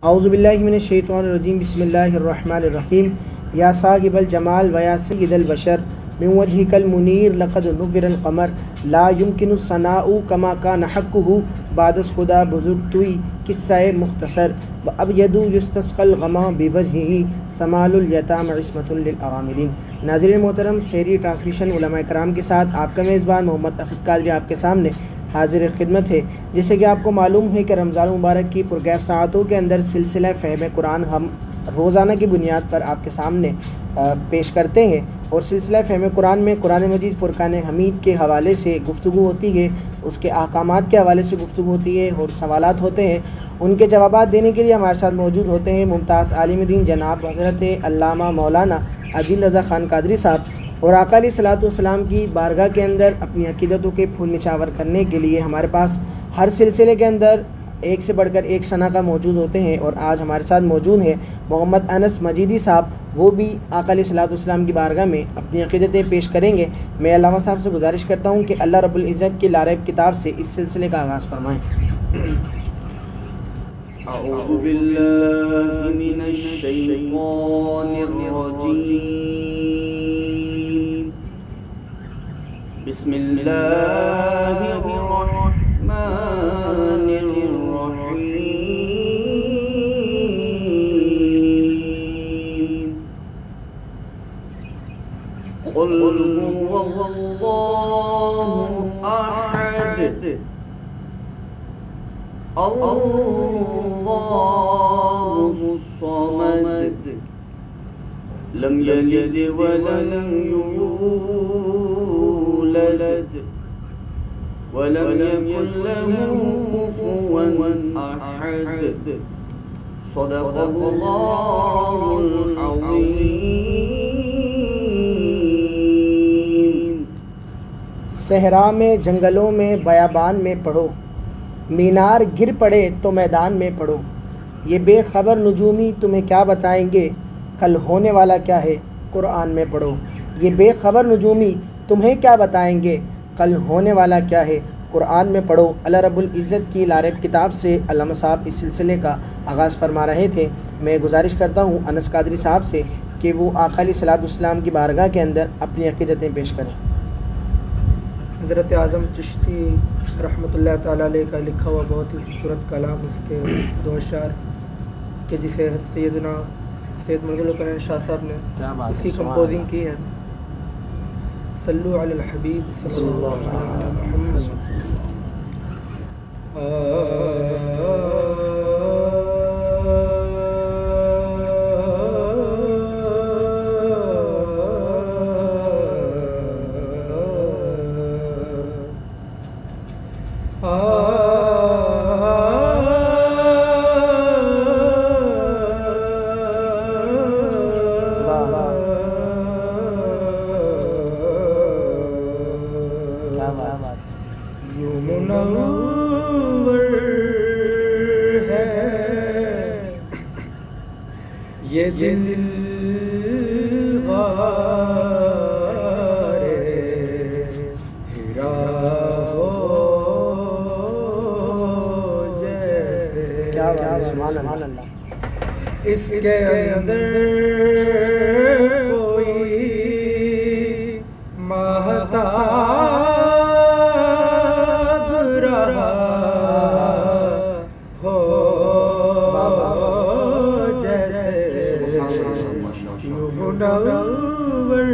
اعوذ باللہ من الشیطان الرجیم بسم اللہ الرحمن الرحیم یا صاحب الجمال و یا سید البشر من وجهك المنیر لقد نور القمر لا يمكن الثناء كما كان حقه بعد خدا بزرگ توئی قصہ مختصر وابید یستسقى الغما بوجهه سمال الیتام عصمۃ للاراملین۔ ناظرین محترم، سحری ٹرانسمیشن علماء کرام کے ساتھ آپ کا میزبان محمد اسد قادری آپ کے سامنے حاضر خدمت ہے۔ جیسے کہ آپ کو معلوم ہے کہ رمضان مبارک کی پرغیر ساعتوں کے اندر سلسلہ فہم قرآن ہم روزانہ کی بنیاد پر آپ کے سامنے پیش کرتے ہیں، اور سلسلہ فہم قرآن میں قرآن مجید فرقان حمید کے حوالے سے گفتگو ہوتی ہے، اس کے احکامات کے حوالے سے گفتگو ہوتی ہے اور سوالات ہوتے ہیں۔ ان کے جوابات دینے کے لیے ہمارے ساتھ موجود ہوتے ہیں ممتاز عالم دین جناب حضرت علامہ مولانا عادل رضا خان قادری صاحب، اور آقا علیہ الصلوۃ والسلام کی بارگاہ کے اندر اپنی عقیدتوں کے پھول نچاور کرنے کے لیے ہمارے پاس ہر سلسلے کے اندر ایک سے بڑھ کر ایک ثنا کا موجود ہوتے ہیں، اور آج ہمارے ساتھ موجود ہیں محمد انس مجیدی صاحب، وہ بھی آقا علیہ الصلوۃ والسلام کی بارگاہ میں اپنی عقیدتیں پیش کریں گے۔ میں علامہ صاحب سے گزارش کرتا ہوں کہ اللہ رب العزت کی لاریب کتاب سے اس سلسلے کا آغاز فرمائیں۔ اعوذ باللہ من الشیطان الرجیم، بسم اللہ الرحمن الرحیم، قل هو اللہ احد اللہ الصمد لم یلد ولم یولد ولم یکن له کفوا احد صدق اللہ العظیم۔ صحرا میں، جنگلوں میں، بیابان میں پڑھو، مینار گر پڑے تو میدان میں پڑھو، یہ بے خبر نجومی تمہیں کیا بتائیں گے، کل ہونے والا کیا ہے قرآن میں پڑھو۔ یہ بے خبر نجومی تمہیں کیا بتائیں گے، کل ہونے والا کیا ہے قرآن میں پڑھو۔ اللہ رب العزت کی لاریب کتاب سے علامہ صاحب اس سلسلے کا آغاز فرما رہے تھے۔ میں گزارش کرتا ہوں انس قادری صاحب سے کہ وہ آقا علیہ الصلوۃ والسلام کی بارگاہ کے اندر اپنی عقیدتیں پیش کریں۔ حضرت اعظم چشتی رحمۃ اللہ تعالیٰ علیہ کا لکھا ہوا بہت ہی خوبصورت کلام، اس کے دو اشعار کہ جسے سیدنا سید مرضی الکریم شاہ صاحب نے اس کی کمپوزنگ کی ہے۔ صلو علی الحبیب صلی اللہ علیہ محمد۔ یہ دل غار ہیرا ہو جیسے، سبحان اللہ، اس کے اندر کوئی مہتاب رہا ہو منور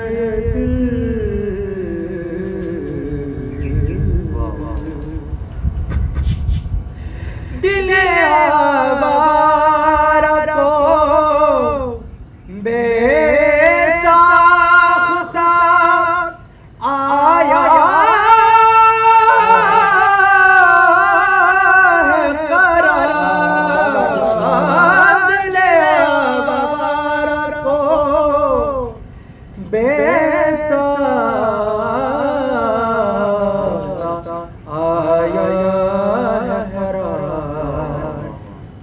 ہے دل آوارہ کو بے ساختہ آیا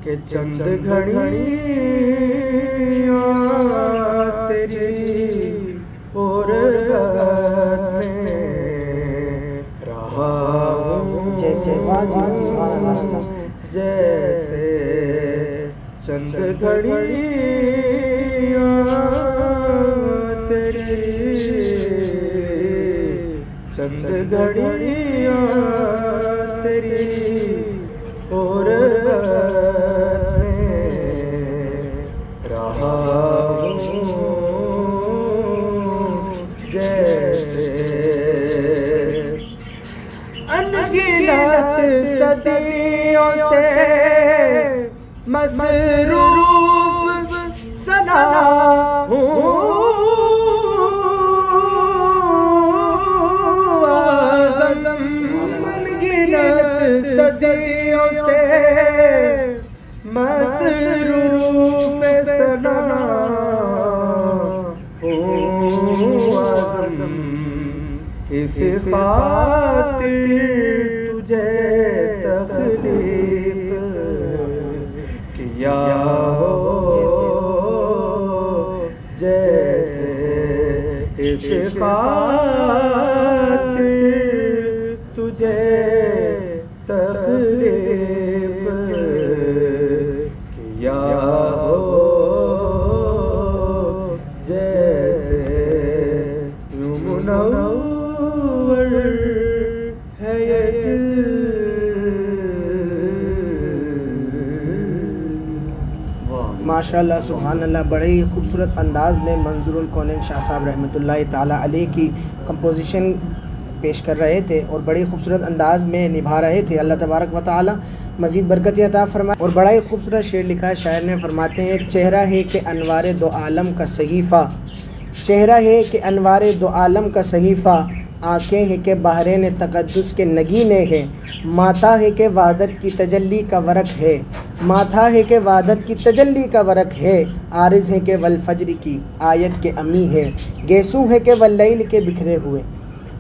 کہ چند گھڑیاں تیری غربت میں رہا ہوں، جیسے چند گھڑیاں تیری، چند گھڑیاں تیری اور رہا جیسے انگنت صدیوں سے مصروف سنا انگنت صدیوں سے مصروف سنا اس خاطر تجھے تخلیق کیا ہو جیسے، اس خاطر تجھے تخلیق کیا ہو جیسے منور ہے یہ دل۔ ماشاءاللہ سبحان اللہ، بڑے ہی خوبصورت انداز میں منظور الکونین شاہ صاحب رحمۃ اللہ تعالیٰ علیہ کی کمپوزیشن پیش کر رہے تھے اور بڑی خوبصورت انداز میں نبھا رہے تھے۔ اللہ تبارک و تعالیٰ مزید برکت عطا فرمائے۔ اور بڑا ہی خوبصورت شعر لکھا ہے شاعر نے، فرماتے ہیں چہرہ ہے کہ انوار دو عالم کا صحیفہ، چہرہ ہے کہ انوار دو عالم کا صحیفہ، آنکھیں ہیں کہ بحرین تقدس کے نگینے ہیں، ماتھا ہے کہ وحدت کی تجلی کا ورق ہے، ماتھا ہے کہ وحدت کی تجلی کا ورق ہے، عارض ہے کہ والفجر کی آیت کے امی ہے، گیسو ہے کہ واللیل کے بکھرے ہوئے،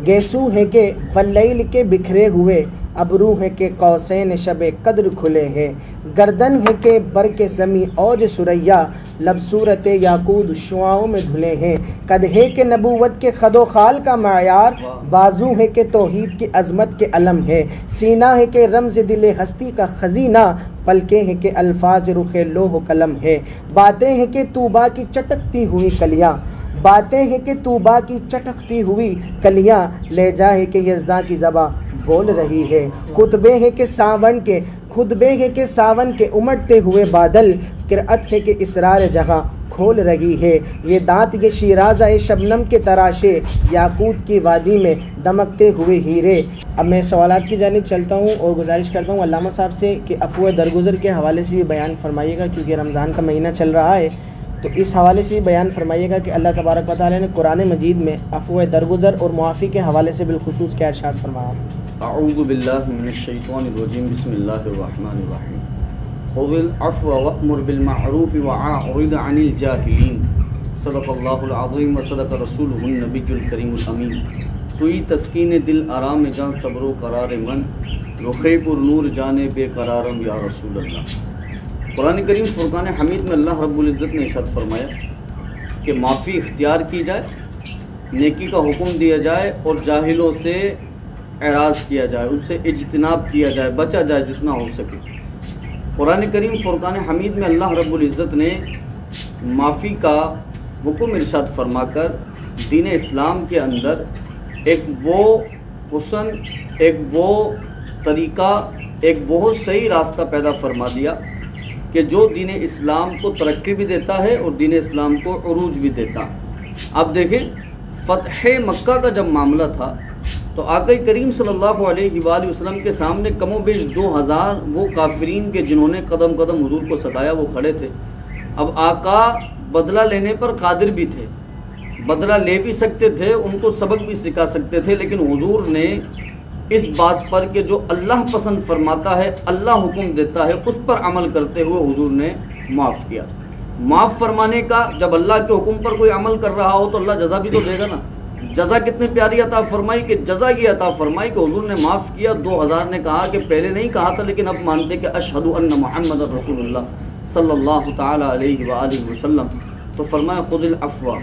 گیسو ہے کہ واللیل کے بکھرے ہوئے، ابرو ہے کہ قوسین شب قدر کھلے ہیں، گردن ہے کہ برق زمیں اوج سریا، لب صورت یاقوت شعاؤں میں دھلے ہیں، قد ہے کہ نبوت کے خد و خال کا معیار، بازو ہے کہ توحید کی عظمت کے علم ہے، سینہ ہے کہ رمز دل ہستی کا خزینہ، پلکیں ہیں کہ الفاظ رخ لوح و قلم ہے، باتیں ہیں کہ طوبیٰ کی چٹکتی ہوئی کلیاں، باتیں ہیں کہ طوبیٰ کی چٹکتی ہوئی کلیاں، لہجہ ہے کہ یزداں کی زباں بول رہی ہے، خطبے ہیں کہ ساون کے، خطبے ہیں کہ ساون کے امٹتے ہوئے بادل، قرأت ہے کہ اسرار جہاں کھول رہی ہے، یہ دانت یہ شیرازہ شبنم کے تراشے، یاقوت کی وادی میں دمکتے ہوئے ہیرے۔ اب میں سوالات کی جانب چلتا ہوں اور گزارش کرتا ہوں علامہ صاحب سے کہ عفو درگزر کے حوالے سے بھی بیان فرمائیے گا، کیونکہ رمضان کا مہینہ چل رہا ہے، تو اس حوالے سے بھی بیان فرمائیے گا کہ اللہ تبارک و تعالیٰ نے قرآن مجید میں عفو درگزر اور معافی کے حوالے سے بالخصوص کیا ارشاد فرمایا؟ اعوذ باللہ من الشیطان الرجیم، بسم اللہ الرحمن الرحیم، خذ العفو وأمر بالمعروف وأعرض عن الجاہلین، صدق اللہ العظیم وصدق رسولہ النبی الکریم الامین۔ توئی تسکین دل آرام جان صبر و قرار من، رخ پر نور جانے بے قرارم یا رسول اللہ۔ قرآن کریم فرقان حمید میں اللہ رب العزت نے ارشاد فرمایا کہ معافی اختیار کی جائے، نیکی کا حکم دیا جائے اور جاہلوں سے اعراض کیا جائے، ان سے اجتناب کیا جائے، بچا جائے جتنا ہو سکے۔ قرآن کریم فرقان حمید میں اللہ رب العزت نے معافی کا حکم ارشاد فرما کر دین اسلام کے اندر ایک وہ حسن، ایک وہ طریقہ، ایک وہ صحیح راستہ پیدا فرما دیا کہ جو دین اسلام کو ترقی بھی دیتا ہے اور دین اسلام کو عروج بھی دیتا ہے۔ اب دیکھیں، فتح مکہ کا جب معاملہ تھا تو آقا کریم صلی اللہ علیہ وآلہ وسلم کے سامنے کم و بیش 2000 وہ کافرین کے جنہوں نے قدم قدم حضور کو ستایا وہ کھڑے تھے۔ اب آقا بدلہ لینے پر قادر بھی تھے، بدلہ لے بھی سکتے تھے، ان کو سبق بھی سکھا سکتے تھے، لیکن حضور نے اس بات پر کہ جو اللہ پسند فرماتا ہے، اللہ حکم دیتا ہے، اس پر عمل کرتے ہوئے حضور نے معاف کیا۔ معاف فرمانے کا، جب اللہ کے حکم پر کوئی عمل کر رہا ہو تو اللہ جزا بھی تو دے گا نا۔ جزا کتنی پیاری عطا فرمائی کہ جزا کی عطا فرمائی کہ حضور نے معاف کیا۔ 2000 نے کہا کہ پہلے نہیں کہا تھا لیکن اب مانتے کہ اشہد ان محمد رسول اللہ صلی اللہ تعالی علیہ وآلہ وسلم، تو فرمایا خذ العفو،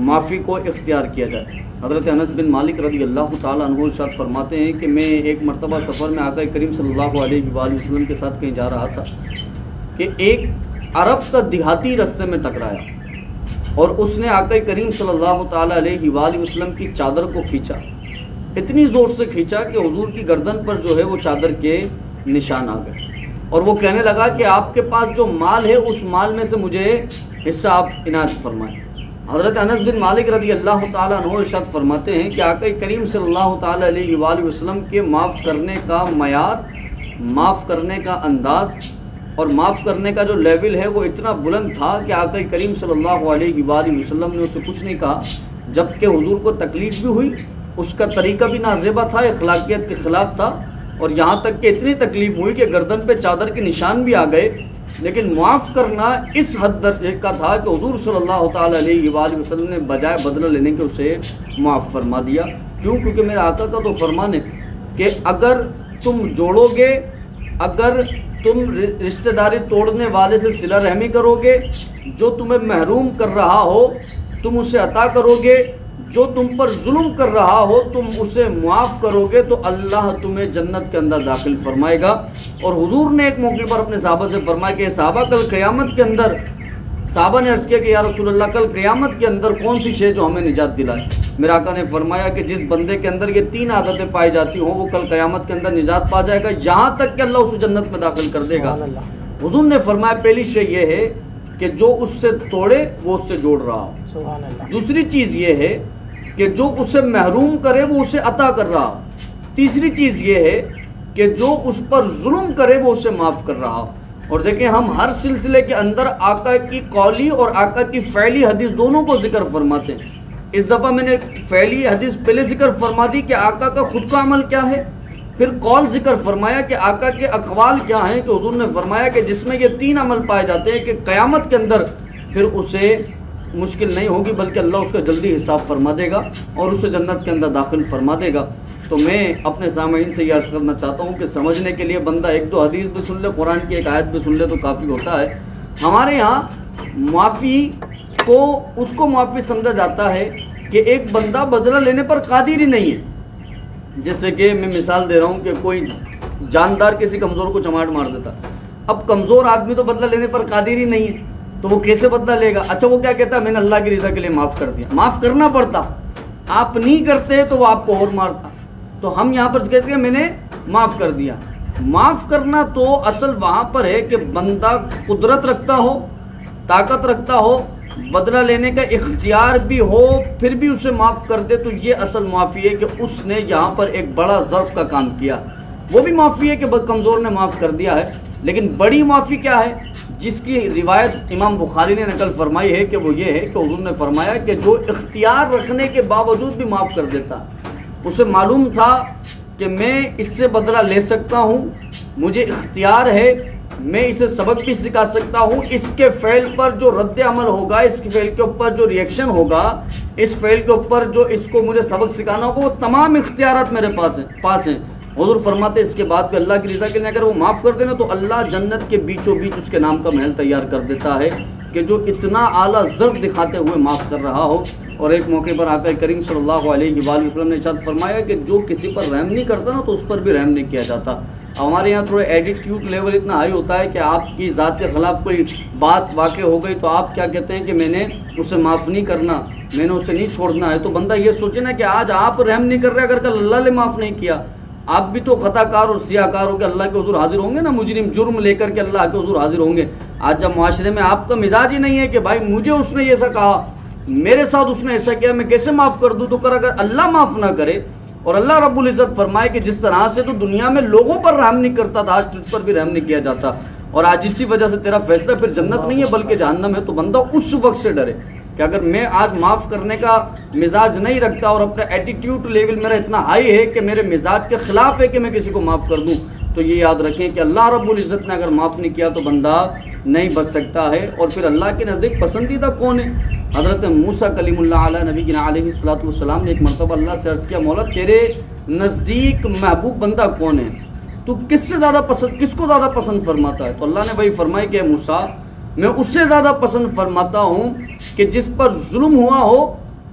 معافی کو اختیار کیا جائے۔ حضرت انس بن مالک رضی اللہ تعالیٰ عنہ ارشاد فرماتے ہیں کہ میں ایک مرتبہ سفر میں آقا کریم صلی اللہ علیہ وآلہ وسلم کے ساتھ کہیں جا رہا تھا کہ ایک عرب کا دیہاتی رستے میں ٹکرایا اور اس نے آقا کریم صلی اللہ تعالیٰ علیہ وآلہ وسلم کی چادر کو کھینچا، اتنی زور سے کھینچا کہ حضور کی گردن پر جو ہے وہ چادر کے نشان آ گئے، اور وہ کہنے لگا کہ آپ کے پاس جو مال ہے اس مال میں سے مجھے حصہ آپ عنایت فرمائیں۔ حضرت انس بن مالک رضی اللہ تعالیٰ عنہ ارشاد فرماتے ہیں کہ آقا کریم صلی اللہ تعالیٰ علیہ وآلہ وسلم کے معاف کرنے کا معیار، معاف کرنے کا انداز اور معاف کرنے کا جو لیول ہے وہ اتنا بلند تھا کہ آقا کریم صلی اللہ علیہ وآلہ وسلم نے اسے کچھ نہیں کہا، جبکہ حضور کو تکلیف بھی ہوئی، اس کا طریقہ بھی نازیبا تھا، اخلاقیت کے خلاف تھا، اور یہاں تک کہ اتنی تکلیف ہوئی کہ گردن پہ چادر کے نشان بھی آ گئے، لیکن معاف کرنا اس حد درجے کا تھا کہ حضور صلی اللہ تعالیٰ علیہ وآلہ وسلم نے بجائے بدلہ لینے کے اسے معاف فرما دیا۔ کیوں؟ کیونکہ میرے آقا کا تو فرمان ہے کہ اگر تم جوڑو گے، اگر تم رشتہ داری توڑنے والے سے صلہ رحمی کرو گے، جو تمہیں محروم کر رہا ہو تم اسے عطا کرو گے، جو تم پر ظلم کر رہا ہو تم اسے معاف کرو گے، تو اللہ تمہیں جنت کے اندر داخل فرمائے گا۔ اور حضور نے ایک موقع پر اپنے صحابہ سے فرمایا کہ صحابہ کل قیامت کے اندر، صحابہ نے عرض کیا کہ یا رسول اللہ کل قیامت کے اندر کون سی شے جو ہمیں نجات دلائے؟ میرے آقا نے فرمایا کہ جس بندے کے اندر یہ 3 عادتیں پائی جاتی ہوں وہ کل قیامت کے اندر نجات پا جائے گا، یہاں تک کہ اللہ اسے جنت میں داخل کر دے گا۔ حضور نے فرمایا پہلی شے یہ ہے کہ جو اس سے توڑے وہ اس سے جوڑ رہا ہو، دوسری چیز یہ ہے کہ جو اسے محروم کرے وہ اسے عطا کر رہا ہو، تیسری چیز یہ ہے کہ جو اس پر ظلم کرے وہ اسے معاف کر رہا ہو۔ اور دیکھیں ہم ہر سلسلے کے اندر آقا کی قولی اور آقا کی فعلی حدیث دونوں کو ذکر فرماتے ہیں۔ اس دفعہ میں نے فعلی حدیث پہلے ذکر فرما دی کہ آقا کا خود کا عمل کیا ہے، پھر قول ذکر فرمایا کہ آقا کے اقوال کیا ہیں، کہ حضور نے فرمایا کہ جس میں یہ 3 عمل پائے جاتے ہیں کہ قیامت کے اندر پھر اسے مشکل نہیں ہوگی بلکہ اللہ اس کا جلدی حساب فرما دے گا اور اسے جنت کے اندر داخل فرما دے گا۔ تو میں اپنے سامعین سے یہ عرض کرنا چاہتا ہوں کہ سمجھنے کے لیے بندہ 1-2 حدیث بھی سن لے، قرآن کی ایک آیت بھی سن لے تو کافی ہوتا ہے۔ ہمارے یہاں معافی کو اس کو معافی سمجھا جاتا ہے کہ ایک بندہ بدلہ لینے پر قادر ہی نہیں ہے۔ جیسے کہ میں مثال دے رہا ہوں کہ کوئی جاندار کسی کمزور کو چماٹ مار دیتا، اب کمزور آدمی تو بدلہ لینے پر قادر ہی نہیں ہے تو وہ کیسے بدلہ لے گا؟ اچھا وہ کیا کہتا ہے میں نے اللہ کی رضا کے لیے معاف کر دیا، معاف کرنا پڑتا، آپ نہیں کرتے تو وہ آپ کو اور مارتا، تو ہم یہاں پر کہتے ہیں میں نے معاف کر دیا۔ معاف کرنا تو اصل وہاں پر ہے کہ بندہ قدرت رکھتا ہو، طاقت رکھتا ہو، بدلہ لینے کا اختیار بھی ہو، پھر بھی اسے معاف کر دے، تو یہ اصل معافی ہے کہ اس نے یہاں پر ایک بڑا ظرف کا کام کیا۔ وہ بھی معافی ہے کہ کمزور نے معاف کر دیا ہے، لیکن بڑی معافی کیا ہے جس کی روایت امام بخاری نے نقل فرمائی ہے کہ وہ یہ ہے کہ حضور نے فرمایا کہ جو اختیار رکھنے کے باوجود بھی معاف کر دیتا، اسے معلوم تھا کہ میں اس سے بدلہ لے سکتا ہوں، مجھے اختیار ہے، میں اسے سبق بھی سکھا سکتا ہوں، اس کے فعل پر جو رد عمل ہوگا، اس کے فعل کے اوپر جو ریئیکشن ہوگا، اس فعل کے اوپر جو اس کو مجھے سبق سکھانا ہوگا، وہ تمام اختیارات میرے پاس ہیں۔ حضور فرماتے اس کے بعد کہ اللہ کی رضا کے لیے اگر وہ معاف کر دینا تو اللہ جنت کے بیچوں بیچ اس کے نام کا محل تیار کر دیتا ہے کہ جو اتنا اعلیٰ ضرب دکھاتے ہوئے معاف کر رہا ہو۔ اور ایک موقع پر آقا کریم صلی اللہ علیہ وآلہ وسلم نے ارشاد فرمایا کہ جو کسی پر رحم نہیں کرتا نا تو اس پر بھی رحم نہیں کیا جاتا۔ ہمارے یہاں تھوڑا ایٹیٹیوڈ لیول اتنا ہائی ہوتا ہے کہ آپ کی ذات کے خلاف کوئی بات واقع ہو گئی تو آپ کیا کہتے ہیں کہ میں نے اسے معاف نہیں کرنا، میں نے اسے نہیں چھوڑنا ہے۔ تو بندہ یہ سوچے نا کہ آج آپ رحم نہیں کر رہے اگر کل اللہ نے معاف نہیں کیا، آپ بھی تو خطا کار اور سیاہ کار ہو کے اللہ کے حضور حاضر ہوں گے نا، مجرم جرم لے کر کے اللہ کے حضور حاضر ہوں گے۔ آج جب معاشرے میں آپ کا مزاج ہی نہیں ہے کہ بھائی مجھے اس نے ایسا کہا، میرے ساتھ اس نے ایسا کیا، میں کیسے معاف کر دوں، تو اگر اللہ معاف نہ کرے اور اللہ رب العزت فرمائے کہ جس طرح سے تو دنیا میں لوگوں پر رحم نہیں کرتا تھا آج تجھ پر بھی رحم نہیں کیا جاتا، اور آج اسی وجہ سے تیرا فیصلہ پھر جنت نہیں ہے بلکہ جہنم ہے، تو بندہ اس وقت سے ڈرے کہ اگر میں آج معاف کرنے کا مزاج نہیں رکھتا اور اپنا ایٹیٹیوڈ لیول میرا اتنا ہائی ہے کہ میرے مزاج کے خلاف ہے کہ میں کسی کو معاف کر دوں، تو یہ یاد رکھیں کہ اللہ رب العزت نے اگر معاف نہیں کیا تو بندہ نہیں بچ سکتا ہے۔ اور پھر اللہ کے نزدیک پسندیدہ کون ہے؟ حضرت موسیٰ کلیم اللہ علیہ نبینا علیہ السلام نے ایک مرتبہ اللہ سے عرض کیا، مولا تیرے نزدیک محبوب بندہ کون ہے، تو کس سے زیادہ پسند، کس کو زیادہ پسند فرماتا ہے؟ تو اللہ نے بھائی فرمایا کہ موسیٰ میں اس سے زیادہ پسند فرماتا ہوں کہ جس پر ظلم ہوا ہو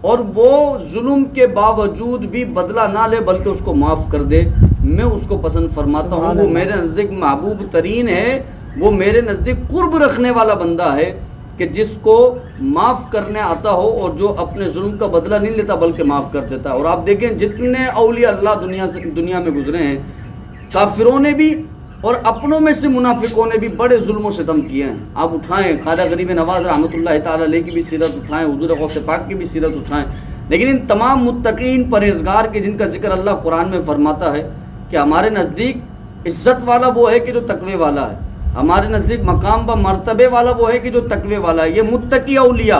اور وہ ظلم کے باوجود بھی بدلہ نہ لے بلکہ اس کو معاف کر دے، میں اس کو پسند فرماتا ہوں، وہ میرے نزدیک محبوب ترین ہے وہ میرے نزدیک قرب رکھنے والا بندہ ہے کہ جس کو معاف کرنے آتا ہو اور جو اپنے ظلم کا بدلہ نہیں لیتا بلکہ معاف کر دیتا ہے۔ اور آپ دیکھیں جتنے اولیاء اللہ دنیا میں گزرے ہیں، کافروں نے بھی اور اپنوں میں سے منافقوں نے بھی بڑے ظلم و ستم کیے ہیں۔ آپ اٹھائیں خواجہ غریب نواز رحمۃ اللہ تعالی علیہ کی بھی سیرت اٹھائیں، حضور غوث پاک کی بھی سیرت اٹھائیں، لیکن ان تمام متقین پرہیزگار کے جن کا ذکر اللہ قرآن میں فرماتا ہے کہ ہمارے نزدیک عزت والا وہ ہے کہ جو تقوی والا ہے، ہمارے نزدیک مقام و مرتبے والا وہ ہے کہ جو تقوی والا ہے۔ یہ متقی اولیاء،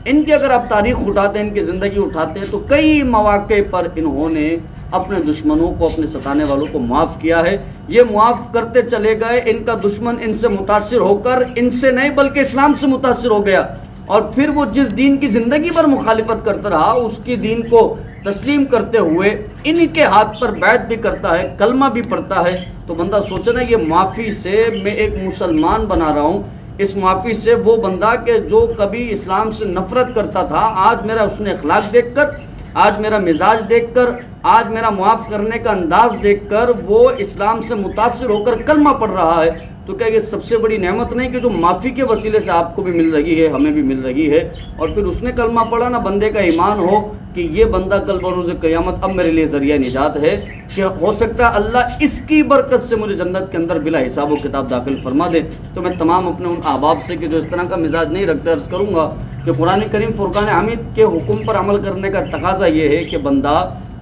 ان کی اگر آپ تاریخ اٹھاتے ہیں، ان کی زندگی اٹھاتے ہیں تو کئی مواقع پر انہوں نے اپنے دشمنوں کو، اپنے ستانے والوں کو معاف کیا ہے۔ یہ معاف کرتے چلے گئے، ان کا دشمن ان سے متاثر ہو کر ان سے نہیں بلکہ اسلام سے متاثر ہو گیا، اور پھر وہ جس دین کی زندگی پر مخالفت کرتا رہا اس کی دین کو تسلیم کرتے ہوئے ان کے ہاتھ پر بیعت بھی کرتا ہے، کلمہ بھی پڑھتا ہے۔ تو بندہ سوچے نا یہ معافی سے میں ایک مسلمان بنا رہا ہوں، اس معافی سے وہ بندہ کہ جو کبھی اسلام سے نفرت کرتا تھا، آج میرا حسن اخلاق دیکھ کر، آج میرا مزاج دیکھ کر، آج میرا معاف کرنے کا انداز دیکھ کر وہ اسلام سے متاثر ہو کر کلمہ پڑھ رہا ہے۔ تو کیا یہ سب سے بڑی نعمت نہیں کہ جو معافی کے وسیلے سے آپ کو بھی مل رہی ہے، ہمیں بھی مل رہی ہے، اور پھر اس نے کلمہ پڑھا نا، بندے کا ایمان ہو کہ یہ بندہ کل بروز قیامت اب میرے لیے ذریعہ نجات ہے، کہ ہو سکتا ہے اللہ اس کی برکت سے مجھے جنت کے اندر بلا حساب و کتاب داخل فرما دے۔ تو میں تمام اپنے ان احباب سے کہ جو اس طرح کا مزاج نہیں رکھتے عرض کروں گا کہ قرآن کریم فرقان حمید کے حکم پر عمل کرنے کا تقاضا یہ ہے کہ بندہ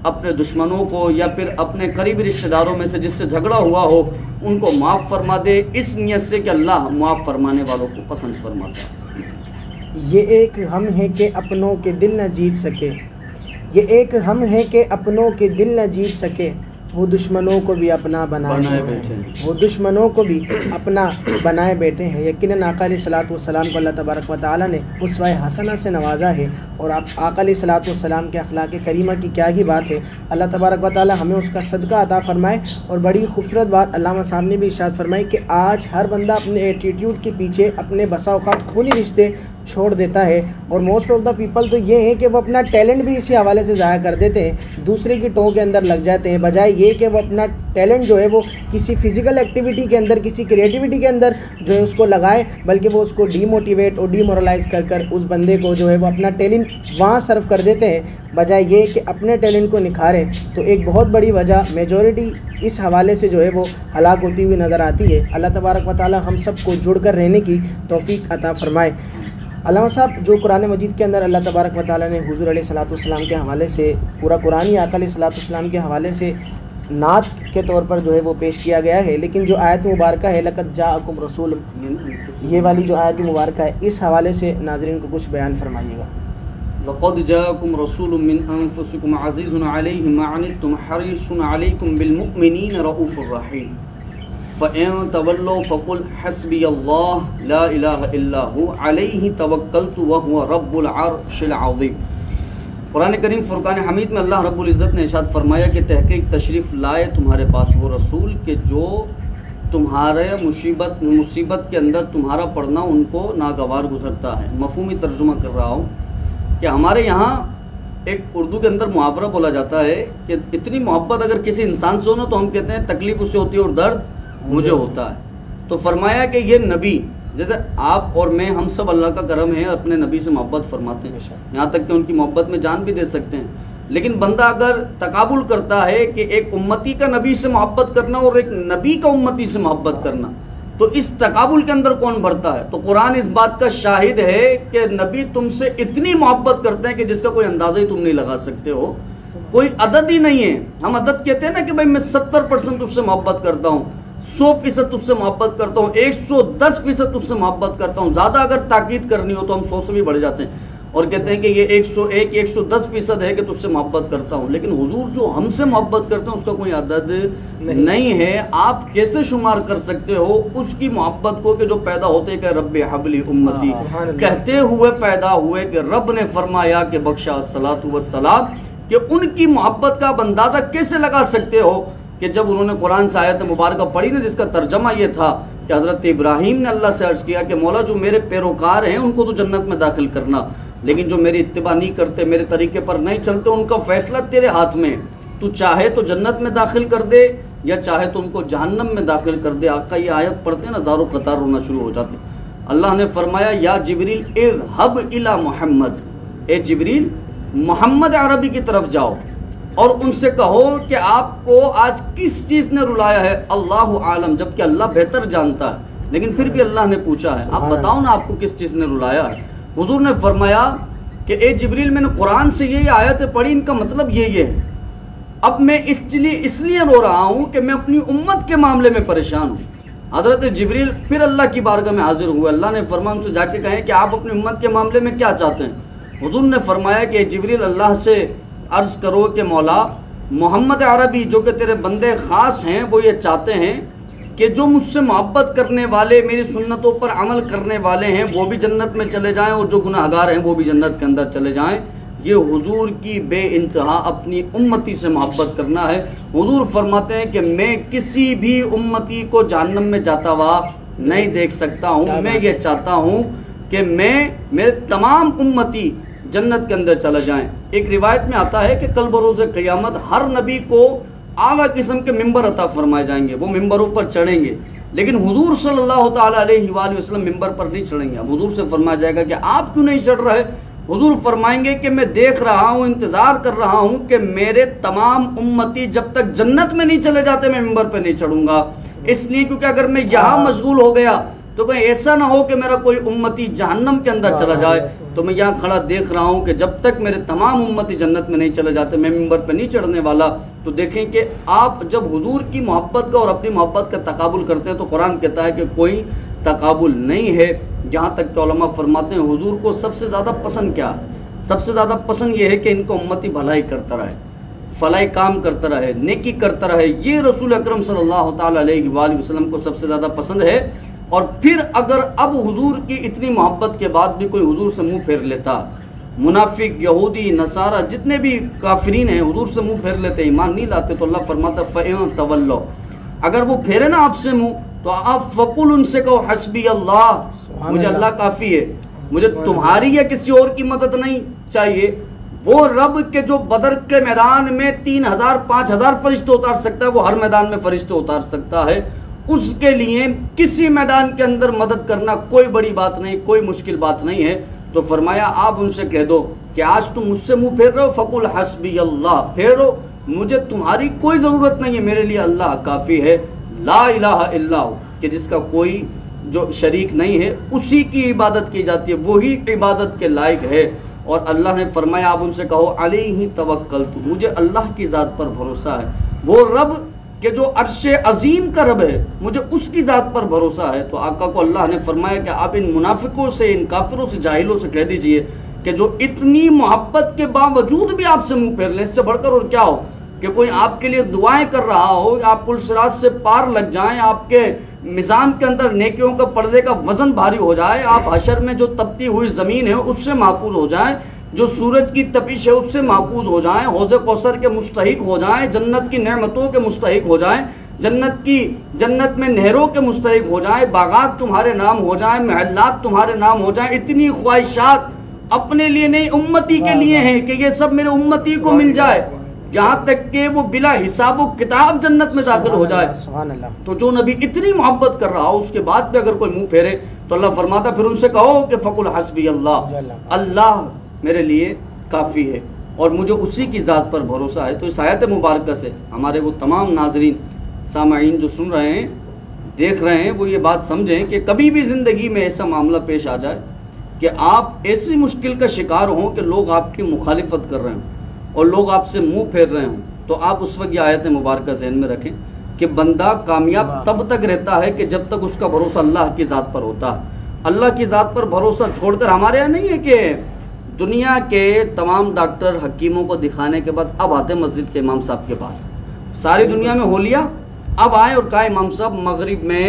اپنے دشمنوں کو یا پھر اپنے قریبی رشتہ داروں میں سے جس سے جھگڑا ہوا ہو ان کو معاف فرما دے، اس نیت سے کہ اللہ معاف فرمانے والوں کو پسند فرماتا ہے۔ یہ ایک ہم ہے کہ اپنوں کے دل نہ جیت سکے، یہ ایک ہم ہے کہ اپنوں کے دل نہ جیت سکے، وہ دشمنوں کو بھی اپنا بنائے بیٹھے ہیں، وہ دشمنوں کو بھی اپنا بنائے بیٹھے ہیں۔ یقیناً آقا علیہ الصلوۃ والسلام کو اللہ تبارک و تعالیٰ نے اسوہ حسنہ سے نوازا ہے، اور آقا علیہ الصلوۃ والسلام کے اخلاق کریمہ کی کیا ہی بات ہے۔ اللہ تبارک و تعالیٰ ہمیں اس کا صدقہ عطا فرمائے۔ اور بڑی خوبصورت بات علامہ صاحب نے بھی ارشاد فرمائی کہ آج ہر بندہ اپنے ایٹیٹیوڈ کے پیچھے اپنے بسا اوقات خونی رشتے چھوڑ دیتا ہے، اور موسٹ آف دا پیپل تو یہ ہے کہ وہ اپنا ٹیلنٹ بھی اسی حوالے سے ضائع کر دیتے ہیں، دوسرے کی ٹو کے اندر لگ جاتے ہیں، بجائے یہ کہ وہ اپنا ٹیلنٹ جو ہے وہ کسی فزیکل ایکٹیویٹی کے اندر، کسی کریٹیوٹی کے اندر جو ہے اس کو لگائے، بلکہ وہ اس کو ڈی موٹیویٹ اور ڈی مورلائز کر کر اس بندے کو جو ہے وہ اپنا ٹیلنٹ وہاں صرف کر دیتے ہیں، بجائے یہ کہ اپنے ٹیلنٹ کو نکھاریں۔ تو ایک بہت بڑی وجہ میجورٹی اس حوالے سے جو ہے وہ ہلاک ہوتی ہوئی نظر آتی ہے۔ اللہ تبارک و تعالیٰ ہم سب کو جڑ کر رہنے کی توفیق عطا فرمائے۔ علامہ صاحب، جو قرآن مجید کے اندر اللہ تبارک و تعالیٰ نے حضور علیہ الصلوۃ والسلام کے حوالے سے پورا قرآن ہی آقا علیہ الصلوۃ والسلام کے حوالے سے نعت کے طور پر جو ہے وہ پیش کیا گیا ہے، لیکن جو آیت مبارکہ ہے لقد جاءکم رسول، یہ والی جو آیت مبارکہ ہے، اس حوالے سے ناظرین کو کچھ بیان فرمائیے گا۔ لقد جاءکم رسول من انفسکم عزیز علیہ ما عنتم حریص علیکم بالمؤمنین رؤوف الرحیم فَإِن تَوَلَّوْا فَقُلْ حَسْبِيَ اللَّهُ لَا إِلَٰهَ إِلَّا هُوَ عَلَيْهِ تَوَكَّلْتُ وَهُوَ رَبُّ الْعَرْشِ الْعَظِيمِ۔ قرآن کریم فرقان حمید میں اللہ رب العزت نے ارشاد فرمایا کہ تحقیق تشریف لائے تمہارے پاس وہ رسول کہ جو تمہارے مصیبت کے اندر تمہارا پڑھنا ان کو ناگوار گزرتا ہے۔ مفہومی ترجمہ کر رہا ہوں کہ ہمارے یہاں ایک اردو کے اندر محاورہ بولا جاتا ہے کہ اتنی محبت اگر کسی انسان سے ہو نا تو ہم کہتے ہیں تکلیف اس سے ہوتی ہے اور درد مجھے ہوتا ہے۔ تو فرمایا کہ یہ نبی، جیسے آپ اور میں، ہم سب اللہ کا کرم ہے اپنے نبی سے محبت فرماتے ہیں، یہاں تک کہ ان کی محبت میں جان بھی دے سکتے ہیں، لیکن بندہ اگر تقابل کرتا ہے کہ ایک امتی کا نبی سے محبت کرنا اور ایک نبی کا امتی سے محبت کرنا، تو اس تقابل کے اندر کون بڑھتا ہے؟ تو قرآن اس بات کا شاہد ہے کہ نبی تم سے اتنی محبت کرتے ہیں کہ جس کا کوئی اندازہ ہی تم نہیں لگا سکتے ہو، کوئی عدد ہی نہیں ہے۔ ہم عدد کہتے ہیں نا کہ بھائی میں 70% اس سے محبت کرتا ہوں، 100% اس سے محبت کرتا ہوں، 110% اس سے محبت کرتا ہوں، زیادہ اگر تاکید کرنی ہو تو ہم 100 سے بھی بڑھ جاتے ہیں اور کہتے ہیں کہ یہ 101 110% ہے کہ تجھ سے محبت کرتا ہوں، لیکن حضور جو ہم سے محبت کرتے ہیں اس کا کوئی عدد نہیں ہے۔ آپ کیسے شمار کر سکتے ہو اس کی محبت کو کہ جو پیدا ہوتے کہ رب حبلی امتی کہتے ہوئے پیدا ہوئے کہ رب نے فرمایا کہ بخشا الصلاۃ والسلام، کہ ان کی محبت کا اندازہ کیسے لگا سکتے ہو کہ جب انہوں نے قرآن سے آیت مبارکہ پڑھی نا جس کا ترجمہ یہ تھا کہ حضرت ابراہیم نے اللہ سے عرض کیا کہ مولا جو میرے پیروکار ہیں ان کو تو جنت میں داخل کرنا، لیکن جو میری اتباع نہیں کرتے، میرے طریقے پر نہیں چلتے، ان کا فیصلہ تیرے ہاتھ میں، تو چاہے تو جنت میں داخل کر دے، یا چاہے تو ان کو جہنم میں داخل کر دے۔ آقا یہ آیت پڑھتے ہیں نا زارو قطار رونا شروع ہو جاتے۔ اللہ نے فرمایا یا جبریل اذهب الی محمد، اے جبریل محمد عربی کی طرف جاؤ اور ان سے کہو کہ آپ کو آج کس چیز نے رلایا ہے، اللہ عالم، جبکہ اللہ بہتر جانتا ہے، لیکن پھر بھی اللہ نے پوچھا ہے، آپ بتاؤ نا آپ کو کس چیز نے رلایا ہے۔ حضور نے فرمایا کہ اے جبریل میں نے قرآن سے یہ آیتیں پڑھی، ان کا مطلب یہ ہے، اب میں اس لیے رو رہا ہوں کہ میں اپنی امت کے معاملے میں پریشان ہوں۔ حضرت جبریل پھر اللہ کی بارگاہ میں حاضر ہوئے، اللہ نے فرمایا ان سے جا کے کہیں کہ آپ اپنی امت کے معاملے میں کیا چاہتے ہیں۔ حضور نے فرمایا کہ جبریل اللہ سے عرض کرو کہ مولا محمد عربی جو کہ تیرے بندے خاص ہیں وہ یہ چاہتے ہیں کہ جو مجھ سے محبت کرنے والے، میری سنتوں پر عمل کرنے والے ہیں وہ بھی جنت میں چلے جائیں، اور جو گناہگار ہیں وہ بھی جنت کے اندر چلے جائیں۔ یہ حضور کی بے انتہا اپنی امتی سے محبت کرنا ہے۔ حضور فرماتے ہیں کہ میں کسی بھی امتی کو جہنم میں جاتا ہوا نہیں دیکھ سکتا ہوں، میں یہ چاہتا ہوں کہ میرے تمام امتی جنت کے اندر چلا جائیں۔ ایک روایت میں آتا ہے کہ کل بروز قیامت ہر نبی کو اعلیٰ قسم کے ممبر عطا فرمائے جائیں گے، وہ ممبروں پر چڑھیں گے، لیکن حضور صلی اللہ تعالیٰ علیہ وآلہ وسلم ممبر پر نہیں چڑھیں گے۔ اب حضور سے فرمایا جائے گا کہ آپ کیوں نہیں چڑھ رہے؟ حضور فرمائیں گے کہ میں دیکھ رہا ہوں، انتظار کر رہا ہوں کہ میرے تمام امتی جب تک جنت میں نہیں چلے جاتے میں ممبر پہ نہیں چڑھوں گا، اس لیے کیونکہ اگر میں یہاں مشغول ہو گیا تو کہیں ایسا نہ ہو کہ میرا کوئی امتی جہنم کے اندر چلا جائے، تو میں یہاں کھڑا دیکھ رہا ہوں کہ جب تک میرے تمام امتی جنت میں نہیں چلے جاتے میں ممبر پہ نہیں چڑھنے والا۔ تو دیکھیں کہ آپ جب حضور کی محبت کا اور اپنی محبت کا تقابل کرتے ہیں تو قرآن کہتا ہے کہ کوئی تقابل نہیں ہے۔ یہاں تک کہ علماء فرماتے ہیں حضور کو سب سے زیادہ پسند کیا ہے؟ سب سے زیادہ پسند یہ ہے کہ ان کو امتی بھلائی کرتا رہے، فلائی کام کرتا رہے، نیکی کرتا رہے، یہ رسول اکرم صلی اللہ تعالیٰ علیہ وآلہ وسلم کو سب سے زیادہ پسند ہے۔ اور پھر اگر اب حضور کی اتنی محبت کے بعد بھی کوئی حضور سے منہ پھیر لیتا، منافق، یہودی، نصارہ، جتنے بھی کافرین ہیں حضور سے منہ پھیر لیتے، ایمان نہیں لاتے، تو اللہ فرماتا فَإِن تَوَلَّوْا، اگر وہ پھیرے نا آپ سے منہ تو آپ فقل ان سے کہو حسبی اللہ، مجھے اللہ کافی ہے، مجھے تمہاری یا کسی اور کی مدد نہیں چاہیے۔ وہ رب کے جو بدر کے میدان میں 3000 5000 فرشتے اتار سکتا ہے وہ ہر میدان میں فرشتے اتار سکتا ہے، اس کے لیے کسی میدان کے اندر مدد کرنا کوئی بڑی بات نہیں، کوئی مشکل بات نہیں ہے۔ تو فرمایا آپ ان سے کہہ دو کہ آج تم مجھ سے منہ پھیر رہے ہو، فقل حسبی اللہ، پھیرو، مجھے تمہاری کوئی ضرورت نہیں ہے، میرے لیے اللہ کافی ہے، لا الہ الا ہو، کہ جس کا کوئی جو شریک نہیں ہے، اسی کی عبادت کی جاتی ہے، وہی عبادت کے لائق ہے۔ اور اللہ نے فرمایا آپ ان سے کہو علیہ توکلت، مجھے اللہ کی ذات پر بھروسہ ہے، وہ رب کہ جو عرش عظیم کا رب ہے مجھے اس کی ذات پر بھروسہ ہے۔ تو آقا کو اللہ نے فرمایا کہ آپ ان منافقوں سے، ان کافروں سے، جاہلوں سے کہہ دیجئے کہ جو اتنی محبت کے باوجود بھی آپ سے منہ پھیر لیں، اس سے بڑھ کر اور کیا ہو کہ کوئی آپ کے لیے دعائیں کر رہا ہو، آپ پل صراط سے پار لگ جائیں، آپ کے میزان کے اندر نیکیوں کا پردے کا وزن بھاری ہو جائے، آپ حشر میں جو تپتی ہوئی زمین ہے اس سے محفوظ ہو جائیں، جو سورج کی تپش ہے اس سے محفوظ ہو جائیں، حوض کوثر کے مستحق ہو جائیں، جنت کی نعمتوں کے مستحق ہو جائیں، جنت میں نہروں کے مستحق ہو جائیں، باغات تمہارے نام ہو جائیں، محلات تمہارے نام ہو جائیں، اتنی خواہشات اپنے لیے نہیں امتی کے لیے ہیں کہ یہ سب میرے امتی کو مل جائے، جہاں تک کہ وہ بلا حساب و کتاب جنت میں داخل ہو جائے۔ تو جو نبی اتنی محبت کر رہا ہو اس کے بعد بھی اگر کوئی منہ پھیرے تو اللہ فرماتا پھر ان سے کہو کہ فقل حسبی اللہ، اللہ میرے لیے کافی ہے اور مجھے اسی کی ذات پر بھروسہ ہے۔ تو اس آیت مبارکہ سے ہمارے وہ تمام ناظرین سامعین جو سن رہے ہیں، دیکھ رہے ہیں، وہ یہ بات سمجھیں کہ کبھی بھی زندگی میں ایسا معاملہ پیش آ جائے کہ آپ ایسی مشکل کا شکار ہوں کہ لوگ آپ کی مخالفت کر رہے ہوں اور لوگ آپ سے منہ پھیر رہے ہوں، تو آپ اس وقت یہ آیت مبارکہ ذہن میں رکھیں کہ بندہ کامیاب تب تک رہتا ہے کہ جب تک اس کا بھروسہ اللہ کی ذات پر ہوتا ہے۔ اللہ کی ذات پر بھروسہ چھوڑ کر ہمارے یہاں نہیں ہے کہ دنیا کے تمام ڈاکٹر حکیموں کو دکھانے کے بعد اب آتے مسجد کے امام صاحب کے پاس، ساری دنیا میں ہو لیا، اب آئے اور کہا امام صاحب مغرب میں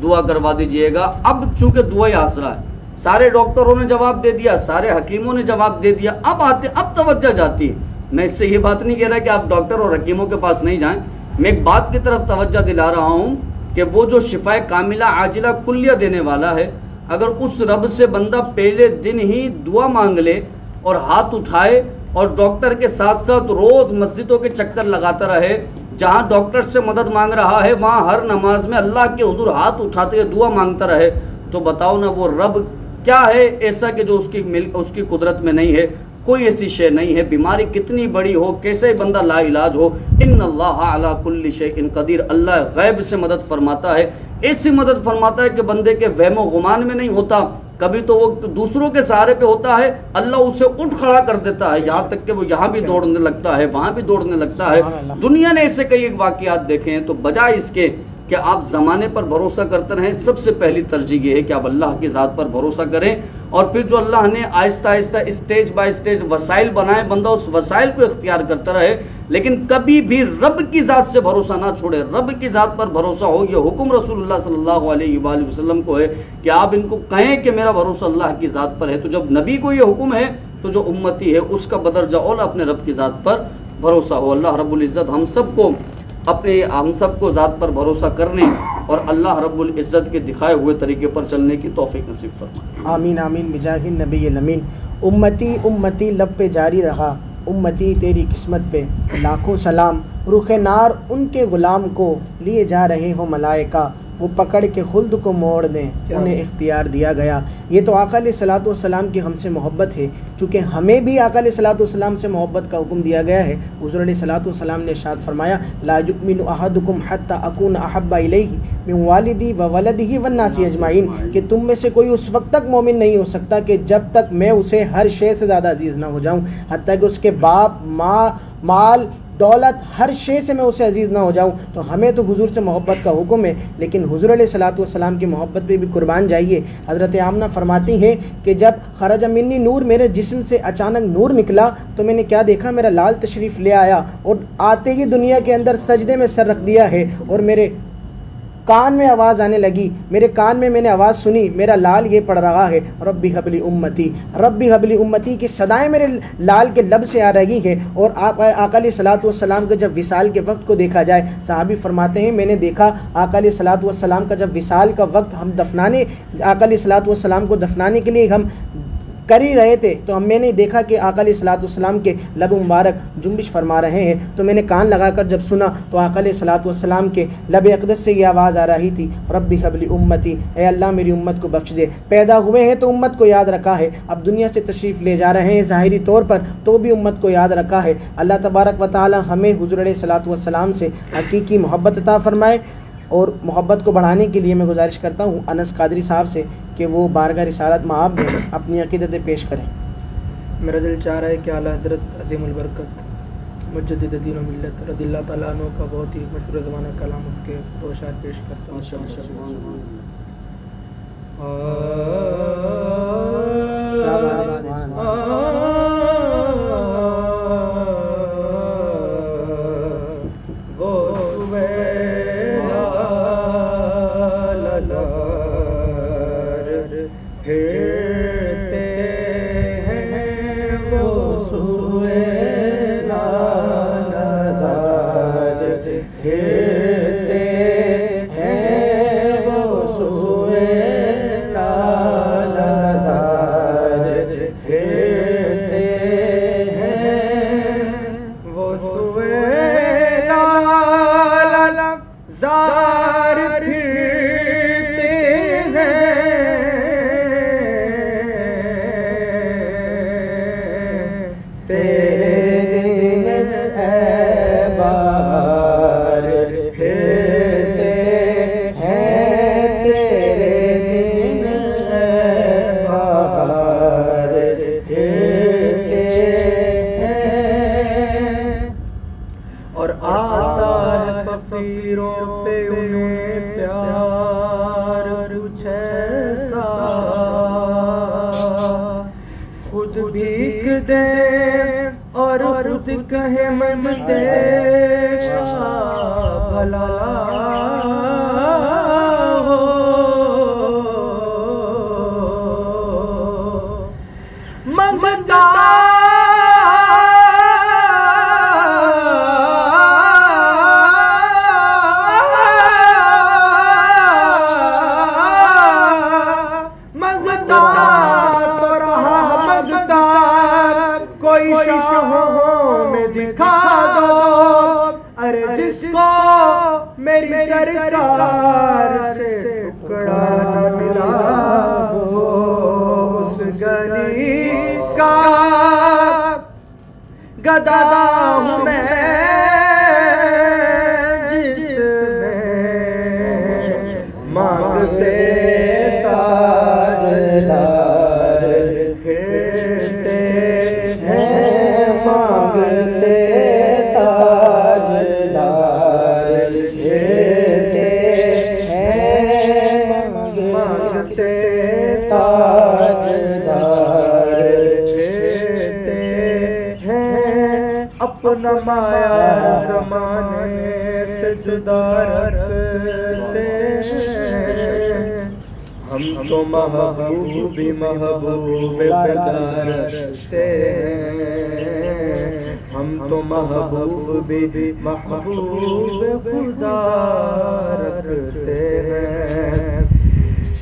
دعا کروا دیجئے گا۔ اب چونکہ دعا ہی آسرا ہے، سارے ڈاکٹروں نے جواب دے دیا، سارے حکیموں نے جواب دے دیا، اب آتے، اب توجہ جاتی ہے۔ میں اس سے یہ بات نہیں کہہ رہا کہ آپ ڈاکٹر اور حکیموں کے پاس نہیں جائیں، میں ایک بات کی طرف توجہ دلا رہا ہوں کہ وہ جو شفائے کاملہ عاجلہ کلیہ دینے والا ہے، اگر اس رب سے بندہ پہلے دن ہی دعا مانگ لے اور ہاتھ اٹھائے اور ڈاکٹر کے ساتھ ساتھ روز مسجدوں کے چکر لگاتا رہے، جہاں ڈاکٹر سے مدد مانگ رہا ہے وہاں ہر نماز میں اللہ کے حضور ہاتھ اٹھاتے ہوئے دعا مانگتا رہے، تو بتاؤ نا وہ رب کیا ہے ایسا کہ جو اس کی قدرت میں نہیں ہے؟ کوئی ایسی شے نہیں ہے، بیماری کتنی بڑی ہو، کیسے بندہ لا علاج ہو، ان اللہ علی کل شیء قدیر، اللہ غیب سے مدد فرماتا ہے، ایسی مدد فرماتا ہے کہ بندے کے وہم و گمان میں نہیں ہوتا، کبھی تو وہ دوسروں کے سہارے پہ ہوتا ہے، اللہ اسے اٹھ کھڑا کر دیتا ہے، یہاں تک کہ وہ یہاں بھی دوڑنے لگتا ہے، وہاں بھی دوڑنے لگتا ہے۔ دنیا نے ایسے کئی واقعات دیکھے ہیں، تو بجائے اس کے کہ آپ زمانے پر بھروسہ کرتے رہیں، سب سے پہلی ترجیح یہ ہے کہ آپ اللہ کی ذات پر بھروسہ کریں، اور پھر جو اللہ نے آہستہ آہستہ اسٹیج بائی اسٹیج وسائل بنائے، بندہ اس وسائل کو اختیار کرتا رہے، لیکن کبھی بھی رب کی ذات سے بھروسہ نہ چھوڑے، رب کی ذات پر بھروسہ ہو۔ یہ حکم رسول اللہ صلی اللہ علیہ وآلہ وسلم کو ہے کہ آپ ان کو کہیں کہ میرا بھروسہ اللہ کی ذات پر ہے، تو جب نبی کو یہ حکم ہے تو جو امتی ہے اس کا بدرجہ اولا اپنے رب کی ذات پر بھروسہ ہو۔ اللہ رب العزت ہم سب کو ذات پر بھروسہ کرنے اور اللہ رب العزت کے دکھائے ہوئے طریقے پر چلنے کی توفیق نصیب فرمائے۔ آمین آمین بجاہ النبی الامین۔ امتی امتی لب پہ جاری رہا، امتی تیری قسمت پہ لاکھوں سلام، رخ نار ان کے غلام کو لیے جا رہے ہو ملائکہ، وہ پکڑ کے خلد کو موڑ دیں انہیں اختیار دیا گیا۔ یہ تو آقا علیہ الصلوۃ والسلام کی ہم سے محبت ہے، چونکہ ہمیں بھی آقا علیہ الصلوۃ والسلام سے محبت کا حکم دیا گیا ہے۔ حضور علیہ الصلوۃ والسلام نے ارشاد فرمایا لا یؤمن احدکم حتی اکون احب الیہ من والدی و ولدہ والناس اجمعین، کہ تم میں سے کوئی اس وقت تک مومن نہیں ہو سکتا کہ جب تک میں اسے ہر شے سے زیادہ عزیز نہ ہو جاؤں، حتیٰ کہ اس کے باپ، ماں، مال، دولت، ہر شے سے میں اسے عزیز نہ ہو جاؤں۔ تو ہمیں تو حضور سے محبت کا حکم ہے، لیکن حضور علیہ الصلوۃ والسلام کی محبت پہ بھی قربان جائیے۔ حضرت آمنہ فرماتی ہیں کہ جب خرج منی نور، میرے جسم سے اچانک نور نکلا تو میں نے کیا دیکھا، میرا لال تشریف لے آیا اور آتے ہی دنیا کے اندر سجدے میں سر رکھ دیا ہے، اور میرے کان میں آواز آنے لگی، میرے کان میں نے آواز سنی، میرا لال یہ پڑھ رہا ہے ربی حبلی امتی، ربی حبلی امتی کی صدائیں میرے لال کے لب سے آ رہی ہیں۔ اور آقا علیہ الصلوۃ والسلام کا جب وصال کے وقت کو دیکھا جائے، صحابی فرماتے ہیں میں نے دیکھا آقا علیہ الصلوۃ والسلام کا جب وصال کا وقت ہم آقا علیہ الصلوۃ والسلام کو دفنانے کے لیے ہم کر ہی رہے تھے، تو میں نے دیکھا کہ آقا علیہ الصلوۃ والسلام کے لب مبارک جنبش فرما رہے ہیں، تو میں نے کان لگا کر جب سنا تو آقا علیہ الصلوۃ والسلام کے لب اقدس سے یہ آواز آ رہی تھی ربی حبلی امتی، اے اللہ میری امت کو بخش دے۔ پیدا ہوئے ہیں تو امت کو یاد رکھا ہے، اب دنیا سے تشریف لے جا رہے ہیں ظاہری طور پر تو بھی امت کو یاد رکھا ہے۔ اللہ تبارک و تعالی ہمیں حضور علیہ الصلوۃ والسلام سے حقیقی محبت عطا فرمائے، اور محبت کو بڑھانے کے لیے میں گزارش کرتا ہوں انس قادری صاحب سے کہ وہ بارگاہ رسالت مآب میں اپنی عقیدتیں پیش کریں۔ میرا دل چاہ رہا ہے کہ اعلیٰ حضرت عظیم البرکت مجدد دین و ملت رضی اللہ تعالیٰ عنہ کا بہت ہی مشہور زمانہ کلام اس کے دو اشعار پیش کرتا ہوں۔ کہے من دیکھا بھلا ہو، منگتا تو رہا منگتا، کوئی شاہوں میں دکھا دو، ارے جس کو میری سرکار سے ٹکڑا نہ ملا اس گلی کا گدا ہوں میں جس میں مانگتے تاجدار پھرتے ہیں مانگتے تاجدار پھرتے ہیں مانگتے تاجدار پھرتے ہیں اپنا مایا زمانے سے جدا رکھتے ہیں ہم تو محبوب محبوب خدا رکھتے ہیں ہم تو محبوب محبوب خدا رکھتے ہیں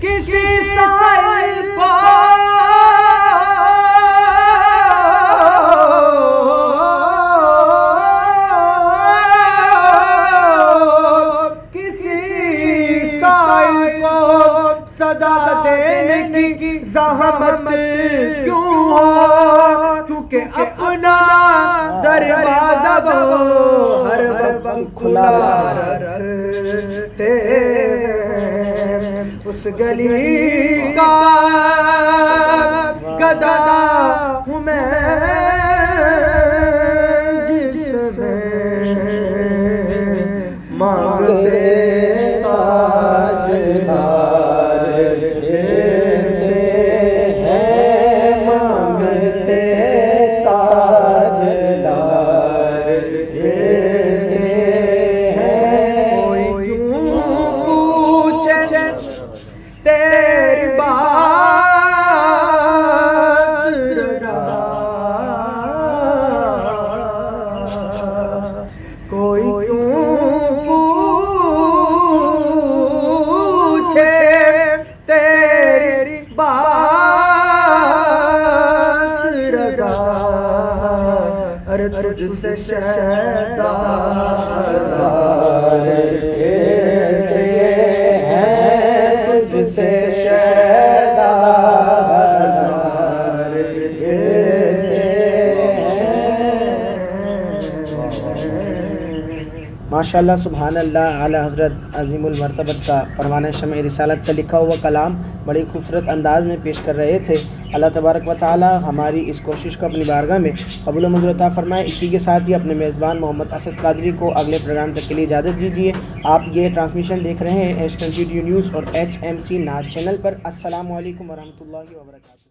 کسی سائل کو صدا دینے کی زحمت کیوں ہو کیونکہ اپنا دروازہ وہ ہر وقت کھلا رکھتے ہیں اس گلی کا گدا ہوں میں جس میں مانگتے تیری بات رضا کوئی کیوں پوچھے تیری بات رضا ارے تجھ سے شیطان ماشاءاللہ سبحان اللہ اعلیٰ حضرت عظیم المرتبت کا پروانہ شمع رسالت کا لکھا ہوا کلام بڑی خوبصورت انداز میں پیش کر رہے تھے۔ اللہ تبارک و تعالی ہماری اس کوشش کو اپنی بارگاہ میں قبول و منظور عطا فرمائے۔ اسی کے ساتھ ہی اپنے میزبان محمد اسد قادری کو اگلے پروگرام تک کے لیے اجازت دیجیے۔ آپ یہ ٹرانسمیشن دیکھ رہے ہیں H20 نیوز اور HMC ناز چینل پر۔ السلام علیکم ورحمۃ اللہ وبرکاتہ۔